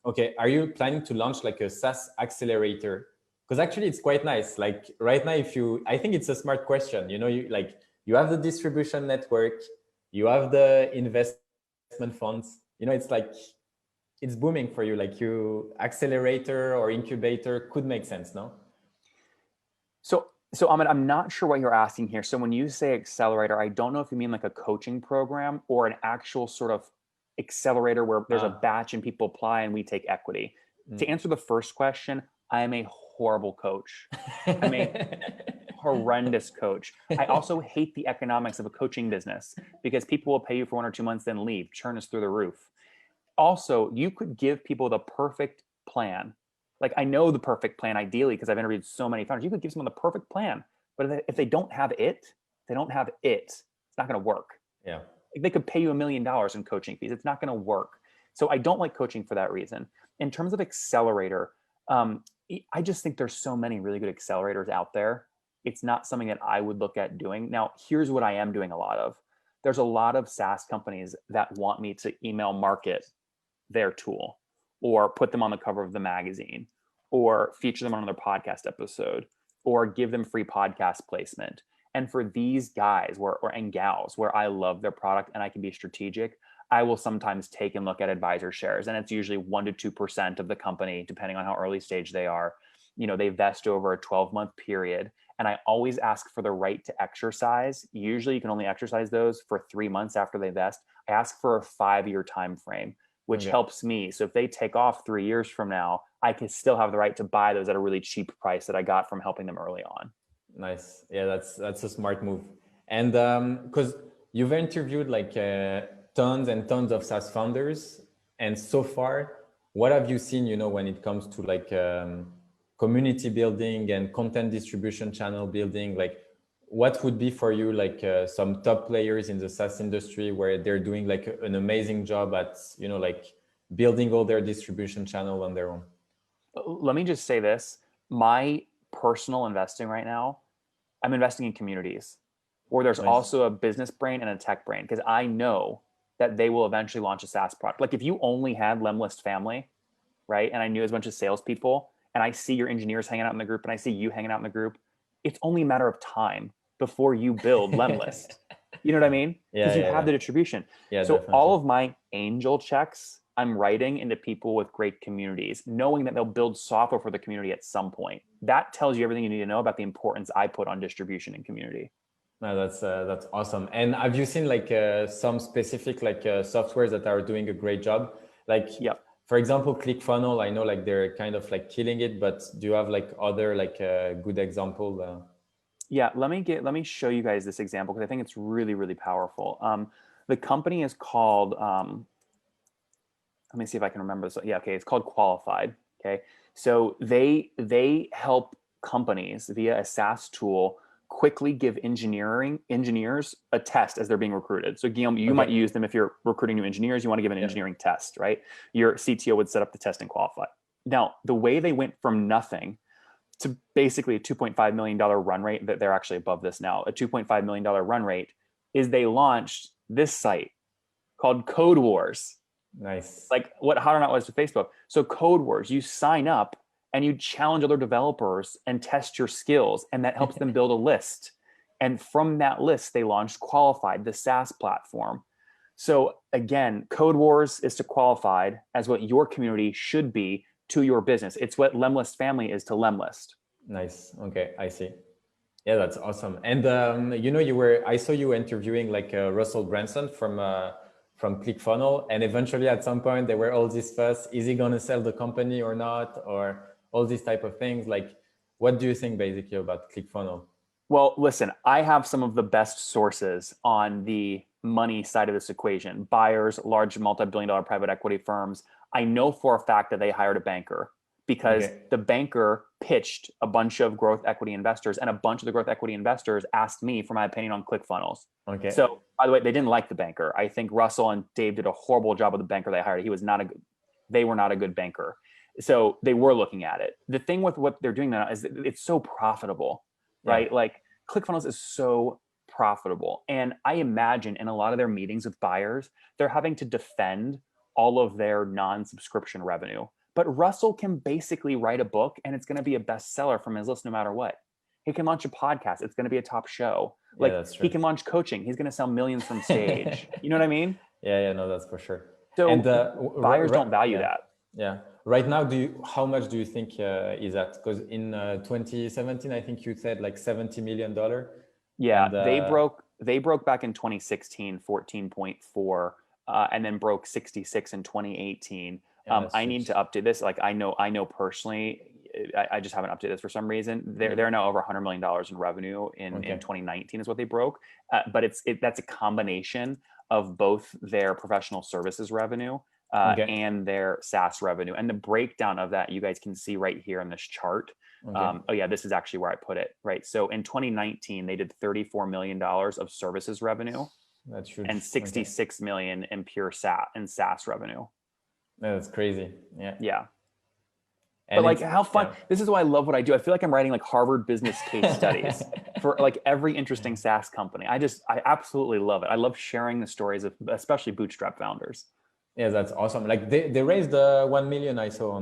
Okay, are you planning to launch like a SaaS accelerator? Because actually it's quite nice. Like right now, I think it's a smart question. You have the distribution network, you have the investment funds. It's like it's booming for you. Like accelerator or incubator could make sense, no? So Ahmed, I'm not sure what you're asking here. So when you say accelerator, I don't know if you mean like a coaching program or an actual sort of accelerator where there's a batch and people apply and we take equity. To answer the first question, I am a horrible coach. I'm a horrendous coach. I also hate the economics of a coaching business because people will pay you for 1 or 2 months, then leave. Churn is through the roof. Also, you could give people the perfect plan. Like I know the perfect plan ideally because I've interviewed so many founders. You could give someone the perfect plan, but if they don't have it, it's not going to work. Yeah. They could pay you $1 million in coaching fees. It's not going to work. So I don't like coaching for that reason. In terms of accelerator, I just think there's so many really good accelerators out there. It's not something that I would look at doing. Now, here's what I am doing a lot of. There's a lot of SaaS companies that want me to email market their tool or put them on the cover of the magazine or feature them on another podcast episode or give them free podcast placement. And for these guys and gals where I love their product and I can be strategic, I will sometimes take and look at advisor shares. And it's usually 1% to 2% of the company, depending on how early stage they are. they vest over a 12-month period. And I always ask for the right to exercise. Usually you can only exercise those for 3 months after they vest. I ask for a 5-year time frame, which helps me. So if they take off 3 years from now, I can still have the right to buy those at a really cheap price that I got from helping them early on. Nice. Yeah, that's a smart move. And because you've interviewed like tons and tons of SaaS founders, and so far, what have you seen, when it comes to like community building and content distribution channel building? Like, what would be for you like some top players in the SaaS industry where they're doing like an amazing job at, like building all their distribution channel on their own? Let me just say this. My personal investing right now, I'm investing in communities where there's also a business brain and a tech brain, because I know that they will eventually launch a SaaS product. Like if you only had lemlist family, right? And I knew as a bunch of salespeople, and I see your engineers hanging out in the group, and I see you hanging out in the group, it's only a matter of time before you build lemlist. You know what I mean? Because you have the distribution. So definitely. All of my angel checks, I'm writing into people with great communities, knowing that they'll build software for the community at some point. That tells you everything you need to know about the importance I put on distribution and community. No, that's awesome. And have you seen like some specific like softwares that are doing a great job? Like, for example, ClickFunnels, I know like they're kind of like killing it, but do you have like other like good example? Yeah, let me show you guys this example because I think it's really, really powerful. The company is called, let me see if I can remember this. Yeah, okay, it's called Qualified. Okay, so they help companies via a SaaS tool quickly give engineers a test as they're being recruited. So Guillaume, you might use them if you're recruiting new engineers, you want to give an engineering test, right? Your CTO would set up the test and qualify. Now, the way they went from nothing to basically a $2.5 million run rate, that they're actually above this now, a $2.5 million run rate, is they launched this site called Code Wars. Nice. Like what Hot or Not was to Facebook. So Code Wars, you sign up and you challenge other developers and test your skills, and that helps them build a list. And from that list, they launched Qualified, the SaaS platform. So again, Code Wars is to Qualified as what your community should be to your business. It's what Lemlist Family is to Lemlist. Nice. Okay, I see. Yeah, that's awesome. And I saw you interviewing like Russell Branson from ClickFunnels, and eventually at some point there were all these fuss: is he gonna sell the company or not, or all these type of things. Like, what do you think basically about ClickFunnels? Well, listen, I have some of the best sources on the money side of this equation. Buyers, large multi-billion-dollar private equity firms. I know for a fact that they hired a banker because the banker pitched a bunch of growth equity investors, and a bunch of the growth equity investors asked me for my opinion on ClickFunnels. Okay. So, by the way, they didn't like the banker. I think Russell and Dave did a horrible job with the banker they hired. They were not a good banker. So they were looking at it. The thing with what they're doing now is it's so profitable, right? Like ClickFunnels is so profitable. And I imagine in a lot of their meetings with buyers, they're having to defend all of their non-subscription revenue. But Russell can basically write a book and it's going to be a bestseller from his list no matter what. He can launch a podcast. It's going to be a top show. Like he can launch coaching. He's going to sell millions from stage. You know what I mean? Yeah, no, that's for sure. So buyers don't value that. Yeah. Right now, how much do you think is that? Because in 2017, I think you said like $70 million. Yeah, and, they broke back in 2016, 14.4, and then broke 66 in 2018. I need to update this. Like I know personally, I just haven't updated this for some reason. They're now over $100 million in revenue in 2019 is what they broke. But that's a combination of both their professional services revenue and their SaaS revenue. And the breakdown of that, you guys can see right here in this chart. This is actually where I put it, right? So in 2019, they did $34 million of services revenue. That's huge. And 66 million in pure SaaS revenue. That's crazy. Yeah. But like how fun, this is why I love what I do. I feel like I'm writing like Harvard business case studies for like every interesting SaaS company. I absolutely love it. I love sharing the stories of especially bootstrap founders. Yeah, that's awesome. Like they raised 1 million. I saw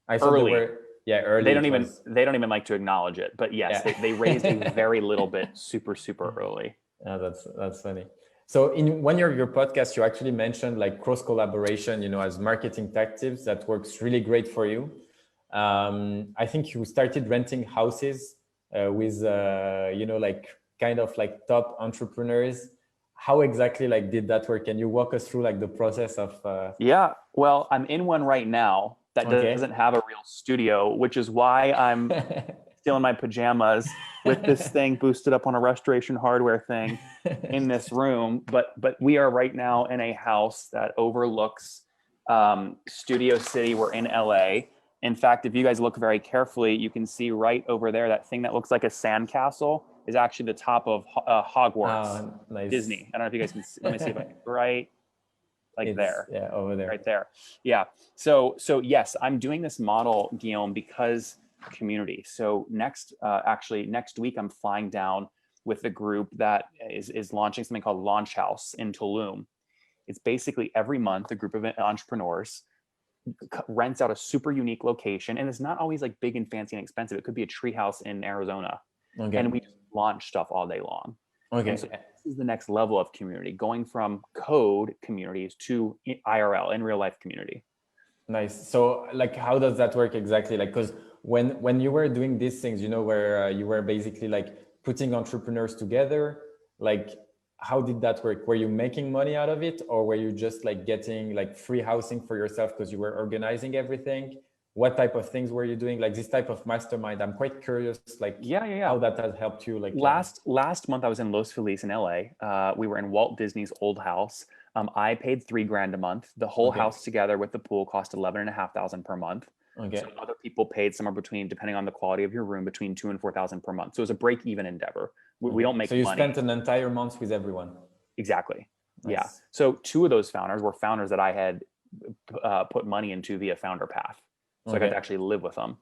early. Early. They don't even like to acknowledge it, but yes, they raised a very little bit, super early. Yeah, that's funny. So in one of your podcast, you actually mentioned like cross collaboration, as marketing tactics that works really great for you. I think you started renting houses with like kind of like top entrepreneurs. How exactly like did that work? Can you walk us through like the process of Yeah, well, I'm in one right now that okay. doesn't have a real studio, which is why I'm still in my pajamas with this thing boosted up on a restoration hardware thing in this room. But we are right now in a house that overlooks Studio City. We're in LA. In fact, if you guys look very carefully, you can see right over there that thing that looks like a sandcastle is actually the top of Hogwarts, Nice. Disney. I don't know if you guys can see. Let me see if I can, right like It's there, yeah, over there. right there. Yeah. So yes, I'm doing this model, Guillaume, because community. So actually next week, I'm flying down with a group that is launching something called Launch House in Tulum. It's basically every month a group of entrepreneurs rents out a super unique location, and it's not always like big and fancy and expensive. It could be a treehouse in Arizona, and Okay. we just launch stuff all day long. And so Okay. this is the next level of community, going from code communities to IRL, in real life community. Nice. So, like, how does that work exactly? Like, because when you were doing these things, where you were basically like putting entrepreneurs together, like, how did that work? Were you making money out of it, or were you just like getting like free housing for yourself because you were organizing everything? What type of things were you doing? Like this type of mastermind, I'm quite curious, like Yeah. how that has helped you. Like, Last month I was in Los Feliz in LA. We were in Walt Disney's old house. I paid $3,000 a month. The whole okay, house together with the pool cost 11,500 per month. So okay, other people paid somewhere between, depending on the quality of your room, between 2 and 4,000 per month. So it was a break even endeavor. We okay. don't So make you money. spent an entire month with everyone. Exactly. Yeah. Nice. So two of those founders were founders that I had put money into via Founder Path. So I got to Okay. actually live with them.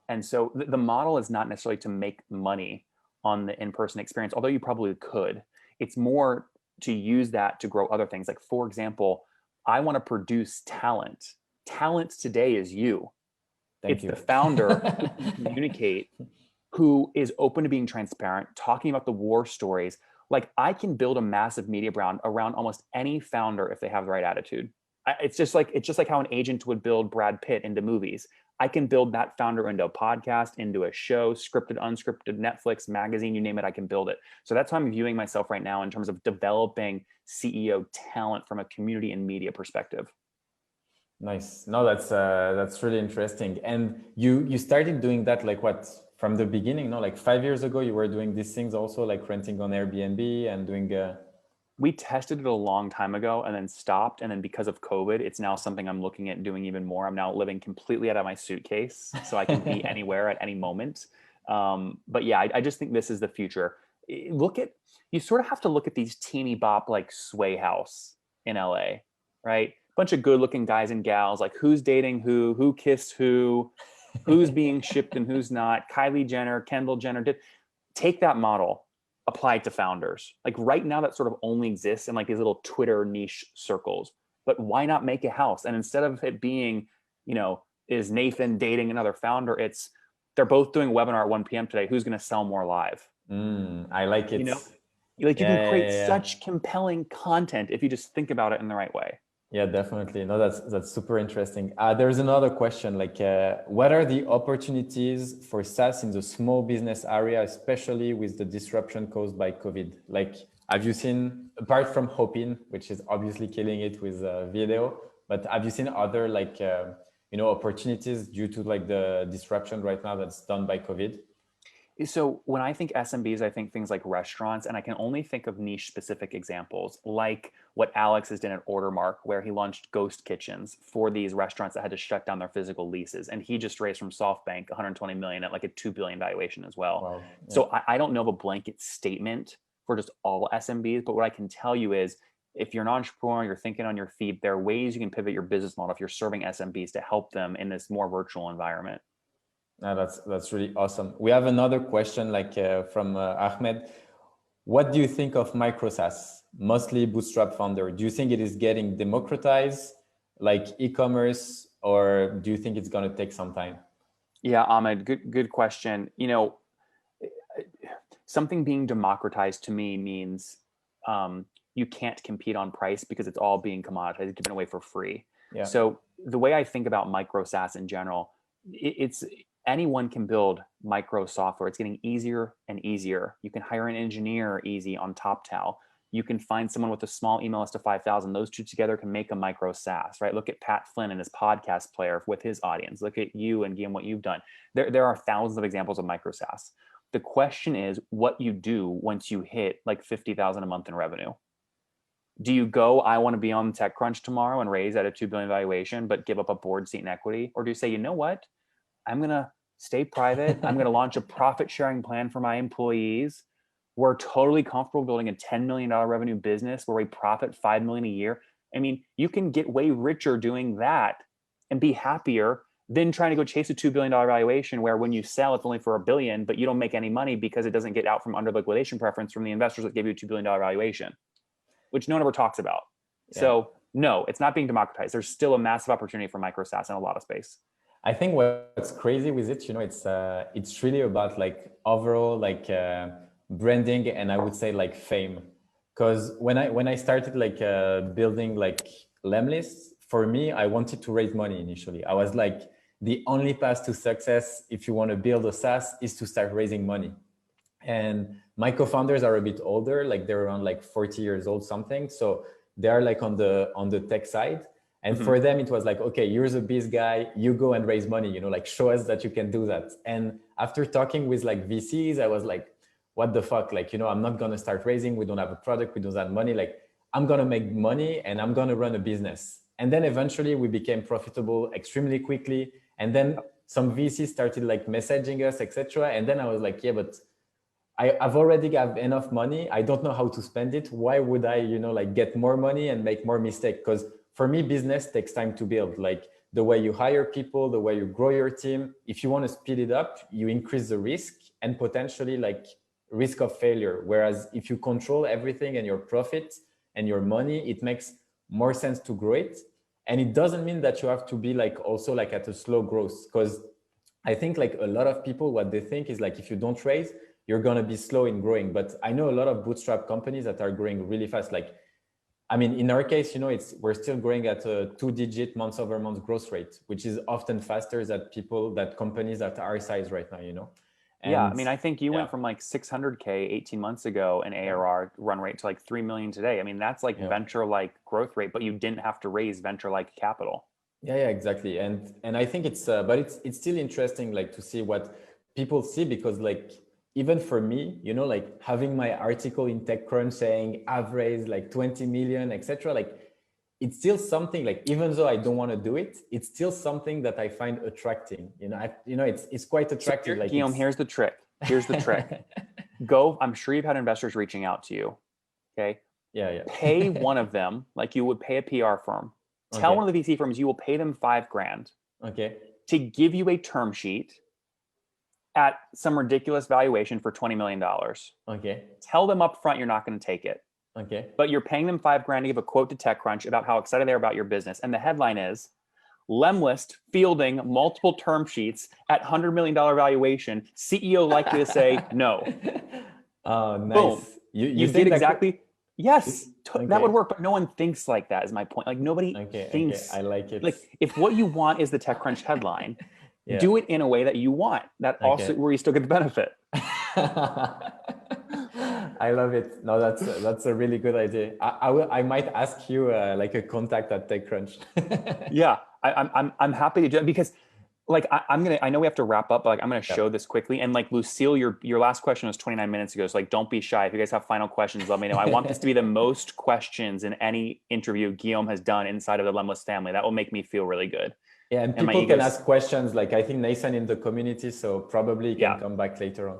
And so the model is not necessarily to make money on the in-person experience, although you probably could. It's more to use that to grow other things. Like, for example, I want to produce talent. Talent today is you. Thank It's you. the founder who can communicate, who is open to being transparent, talking about the war stories. Like, I can build a massive media brand around almost any founder if they have the right attitude. It's just like how an agent would build Brad Pitt into movies. I can build that founder into a podcast, into a show, scripted, unscripted, Netflix, magazine, you name it, I can build it. So that's how I'm viewing myself right now in terms of developing CEO talent from a community and media perspective. Nice. No, that's really interesting. And you started doing that like what from the beginning? No, like 5 years ago, you were doing these things also, like renting on Airbnb and doing. We tested it a long time ago and then stopped. And then because of COVID, it's now something I'm looking at doing even more. I'm now living completely out of my suitcase, so I can be anywhere at any moment. But yeah, I just think this is the future. You sort of have to look at these teeny bop like Sway House in LA, right? Bunch of good looking guys and gals, like who's dating who kissed who's being shipped and who's not. Kylie Jenner, Kendall Jenner did take that model, apply it to founders. Like right now, that sort of only exists in like these little Twitter niche circles. But why not make a house? And instead of it being, is Nathan dating another founder? It's they're both doing a webinar at 1 p.m. today. Who's going to sell more live? I like You it. know, like you can Yeah, create yeah, yeah. such compelling content if you just think about it in the right way. Yeah, definitely. No, that's super interesting. There's another question, like, what are the opportunities for SaaS in the small business area, especially with the disruption caused by COVID? Like, have you seen, apart from Hopin, which is obviously killing it with video, but have you seen other like, opportunities due to like the disruption right now that's done by COVID? So when I think SMBs, I think things like restaurants, and I can only think of niche specific examples, like what Alex has done at Ordermark, where he launched ghost kitchens for these restaurants that had to shut down their physical leases, and he just raised from SoftBank 120 million at like a 2 billion valuation as well. Wow. Yeah. So I don't know of a blanket statement for just all SMBs, but what I can tell you is, if you're an entrepreneur, you're thinking on your feet, there are ways you can pivot your business model if you're serving SMBs to help them in this more virtual environment. That's really awesome. We have another question, like from Ahmed. What do you think of micro SaaS, mostly bootstrap founder? Do you think it is getting democratized, like e-commerce, or do you think it's going to take some time? Yeah, Ahmed, good question. Something being democratized to me means you can't compete on price because it's all being commoditized, given away for free. Yeah. So the way I think about micro SaaS in general, it's anyone can build micro software. It's getting easier and easier. You can hire an engineer easy on TopTal. You can find someone with a small email list of 5,000. Those two together can make a micro SaaS, right? Look at Pat Flynn and his podcast player with his audience. Look at you and Guillaume, what you've done. There are thousands of examples of micro SaaS. The question is what you do once you hit like 50,000 a month in revenue. Do you go, I want to be on TechCrunch tomorrow and raise at a 2 billion valuation, but give up a board seat and equity? Or do you say, you know what? I'm going to stay private. I'm going to launch a profit sharing plan for my employees. We're totally comfortable building a $10 million revenue business where we profit $5 million a year. I mean, you can get way richer doing that and be happier than trying to go chase a $2 billion valuation where when you sell, it's only for $1 billion, but you don't make any money because it doesn't get out from under liquidation preference from the investors that give you a $2 billion valuation, which no one ever talks about. Yeah. So no, it's not being democratized. There's still a massive opportunity for micro SaaS in a lot of space. I think what's crazy with it, it's really about like overall like branding, and I would say like fame. Because when I started like building like lemlist, for me, I wanted to raise money initially. I was like, the only path to success if you want to build a SaaS is to start raising money. And my co-founders are a bit older, like they're around like 40 years old, something. So they are like on the tech side. And for them, it was like, okay, you're the biz guy, you go and raise money, like show us that you can do that. And after talking with like VCs, I was like, what the fuck? Like, I'm not going to start raising. We don't have a product. We don't have money. Like, I'm going to make money and I'm going to run a business. And then eventually we became profitable extremely quickly. And then some VCs started like messaging us, etc. And then I was like, yeah, but I've already got enough money. I don't know how to spend it. Why would I, like get more money and make more mistakes? Because for me, business takes time to build. Like the way you hire people, the way you grow your team. If you want to speed it up, you increase the risk and potentially like risk of failure. Whereas if you control everything and your profit and your money, it makes more sense to grow it. And it doesn't mean that you have to be like also like at a slow growth. Because I think like a lot of people, what they think is like, if you don't raise, you're going to be slow in growing. But I know a lot of bootstrap companies that are growing really fast. Like, I mean, in our case, we're still growing at a 2-digit month-over-month growth rate, which is often faster than companies that are our size right now, And, yeah, I mean, I think you went from like 600K 18 months ago in ARR run rate to like 3 million today. I mean, that's like venture-like growth rate, but you didn't have to raise venture-like capital. Yeah, exactly. And I think it's still interesting, like to see what people see, because like, even for me, like having my article in TechCrunch saying I've raised like 20 million, etc. Like it's still something, like, even though I don't want to do it, it's still something that I find attracting. It's quite attractive. So like Guillaume, here's the trick. I'm sure you've had investors reaching out to you. Okay. Yeah. Pay one of them like you would pay a PR firm. Tell one of the VC firms you will pay them $5,000. Okay. To give you a term sheet at some ridiculous valuation for $20 million. Okay. Tell them up front you're not going to take it. Okay. But you're paying them $5,000 to give a quote to TechCrunch about how excited they are about your business. And the headline is, lemlist fielding multiple term sheets at $100 million valuation. CEO likely to say no. Oh, nice. Boom. You did exactly. Yes, that would work, but no one thinks like that is my point. Like nobody thinks. I like it. Like if what you want is the TechCrunch headline, do it in a way that you want, that also where you still get the benefit. I love it. No, that's a really good idea. I might ask you like a contact at TechCrunch. Yeah, I'm happy to do it, because like I know we have to wrap up, but like I'm gonna show this quickly. And like Lucille, your last question was 29 minutes ago. So like don't be shy. If you guys have final questions, let me know. I want this to be the most questions in any interview Guillaume has done inside of the Lemlist family. That will make me feel really good. Yeah, and people can ask questions. Like I think Nathan in the community, so probably you can come back later on.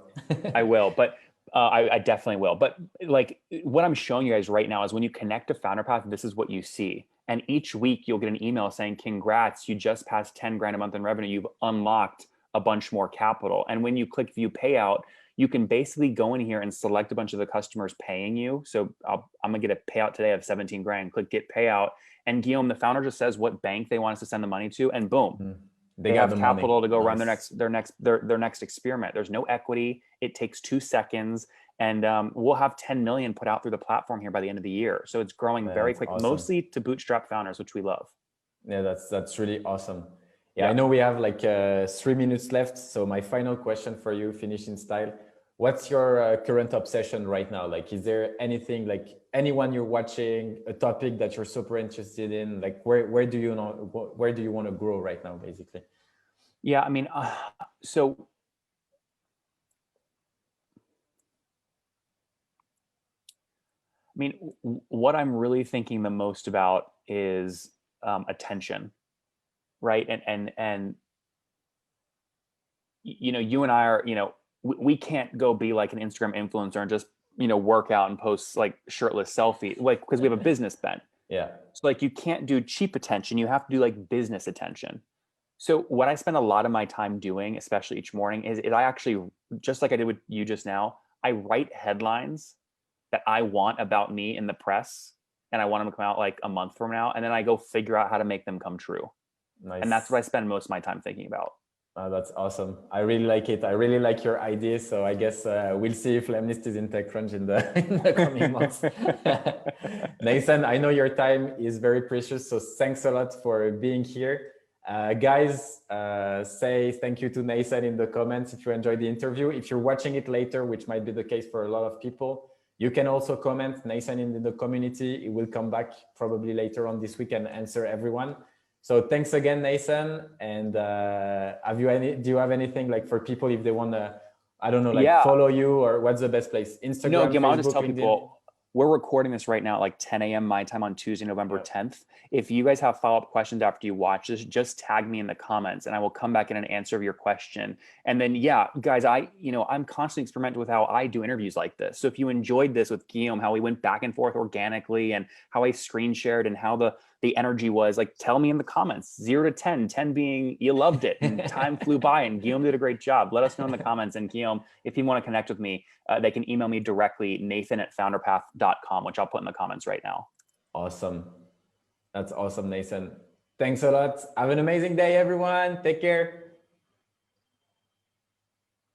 I will, but I definitely will. But like what I'm showing you guys right now is when you connect to Founder Path, this is what you see. And each week you'll get an email saying, congrats, you just passed 10 grand a month in revenue. You've unlocked a bunch more capital. And when you click view payout, you can basically go in here and select a bunch of the customers paying you. So I'm gonna get a payout today of 17 grand, click get payout. And Guillaume, the founder, just says what bank they want us to send the money to, and boom, they have the capital to go run their next experiment. There's no equity. It takes 2 seconds. And we'll have 10 million put out through the platform here by the end of the year. So it's growing very quick, mostly to bootstrap founders, which we love. Yeah, that's really awesome. Yeah, I know we have like 3 minutes left. So my final question for you, finish in style. What's your current obsession right now? Like, is there anything, like anyone you're watching, a topic that you're super interested in? Like, where do you know, where do you want to grow right now, basically? Yeah, I mean, so I mean, what I'm really thinking the most about is attention, right? And you know, you and I are, you know, we can't go be like an Instagram influencer and just, you know, work out and post like shirtless selfie, like, because we have a business bent. Yeah. So like, you can't do cheap attention. You have to do like business attention. So what I spend a lot of my time doing, especially each morning, is I actually, just like I did with you just now, I write headlines that I want about me in the press, and I want them to come out like a month from now, and then I go figure out how to make them come true. And that's what I Nice. spend most of my time thinking about. That's awesome. I really like it. I really like your ideas. So I guess we'll see if lemlist is in TechCrunch in the in the coming months. Nathan, I know your time is very precious. So thanks a lot for being here. Guys, say thank you to Nathan in the comments if you enjoyed the interview. If you're watching it later, which might be the case for a lot of people, you can also comment Nathan in the community. It will come back probably later on this week and answer everyone. So thanks again, Nathan. And do you have anything like for people if they want to, I don't know, like follow you, or what's the best place? Instagram, Guillaume, I'll just Facebook, tell LinkedIn? people, we're recording this right now at like 10 a.m. my time on Tuesday, November 10th. If you guys have follow-up questions after you watch this, just tag me in the comments and I will come back in and answer your question. And then, yeah, guys, I'm constantly experimenting with how I do interviews like this. So if you enjoyed this with Guillaume, how we went back and forth organically and how I screen shared and how the energy was, like, tell me in the comments, 0 to 10, 10 being you loved it and time flew by and Guillaume did a great job. Let us know in the comments. And Guillaume, if you want to connect with me, they can email me directly, nathan@founderpath.com, which I'll put in the comments right now. Awesome. That's awesome, Nathan. Thanks a lot. Have an amazing day, everyone. Take care.